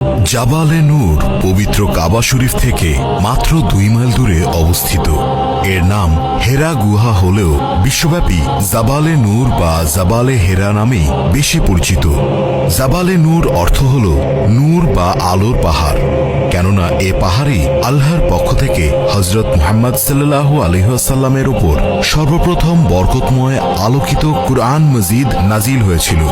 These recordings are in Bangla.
জাবালে নূর পবিত্র কাবা শরীফ থেকে মাত্র 2 মাইল দূরে অবস্থিত। এর নাম হেরা গুহা হলেও বিশ্বব্যাপী জাবালে নূর বা জাবালে হেরা নামেই বেশি পরিচিত। জাবালে নূর অর্থ হল নূর বা আলোর পাহাড়, কেননা এ পাহাড়েই আল্লাহর পক্ষ থেকে হযরত মুহাম্মদ সাল্লাল্লাহু আলাইহি ওয়াসাল্লামের উপর সর্বপ্রথম বরকতময় আলোকিত কুরআন মজিদ নাজিল হয়েছিল,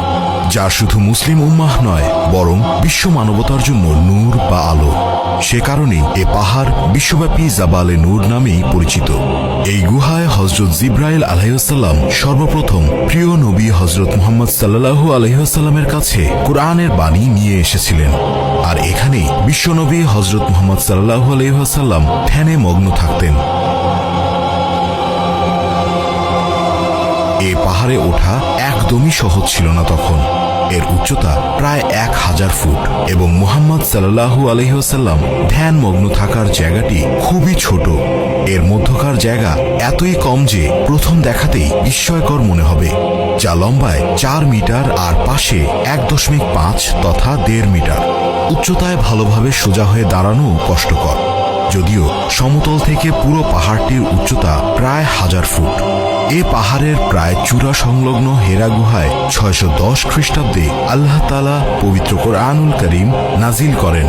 যা শুধু মুসলিম উম্মাহ নয় বরং বিশ্ব মানবতার জন্য নূর বা আলো। সে কারণে এ পাহাড় বিশ্বব্যাপী জাবালে নূর নামেই পরিচিত। এই গুহায় হযরত জিবরাইল আলাইহিস সালাম সর্বপ্রথম প্রিয় নবী হযরত মুহাম্মদ সাল্লাল্লাহু আলাইহি ওয়াসাল্লামের কাছে কুরআনের বাণী নিয়ে এসেছিলেন, আর এখানেই বিশ্বনবী হযরত মুহাম্মদ সাল্লাল্লাহু আলাইহি ওয়াসাল্লাম ধ্যানে মগ্ন থাকতেন। এ পাহাড়ে ওঠা একদমই সহজ ছিল না তখন। এর উচ্চতা প্রায় 1000 ফুট এবং মুহাম্মদ সাল্লাল্লাহু আলাইহি ওয়াসাল্লাম ধ্যান মগ্ন থাকার জায়গাটি খুবই ছোট। এর মধ্যকার জায়গা এতই কম যে প্রথম দেখাতেই বিস্ময়কর মনে হবে, যা লম্বায় 4 মিটার আর পাশে 1.5 তথা 1.5 মিটার। উচ্চতায় ভালোভাবে সোজা হয়ে দাঁড়ানো কষ্টকর, যদিও সমতল থেকে পুরো পাহাড়টির উচ্চতা প্রায় 1000 ফুট। এ পাহাড়ের প্রায় চূড়া সংলগ্ন হেরা গুহায় 610 খ্রিস্টাব্দে আল্লাহ তাআলা পবিত্র কোরআনুল কারীম নাজিল করেন,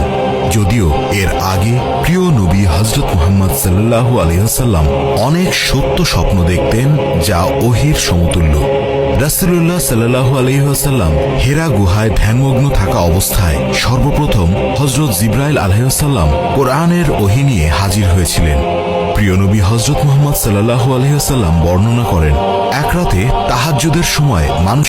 যদিও এর আগে প্রিয় নবী হযরত মুহাম্মদ সাল্লাল্লাহু আলাইহি ওয়াসাল্লাম অনেক সত্য স্বপ্ন দেখতেন, যা ওহীর সমতুল্য। রাসূলুল্লাহ সাল্লাল্লাহু আলাইহি ওয়াসাল্লাম হেরা গুহায় ধ্যানমগ্ন থাকা অবস্থায় সর্বপ্রথম হযরত জিবরাইল আলাইহিস সালাম কোরআনের ওহী নিয়ে হাজির হয়েছিলেন। প্রিয় নবী হযরত মুহাম্মদ সাল্লাল্লাহু আলাইহি ওয়াসাল্লাম বর্ণনা করেন, এক রাতে তাহাজ্জুদের সময় মানুষ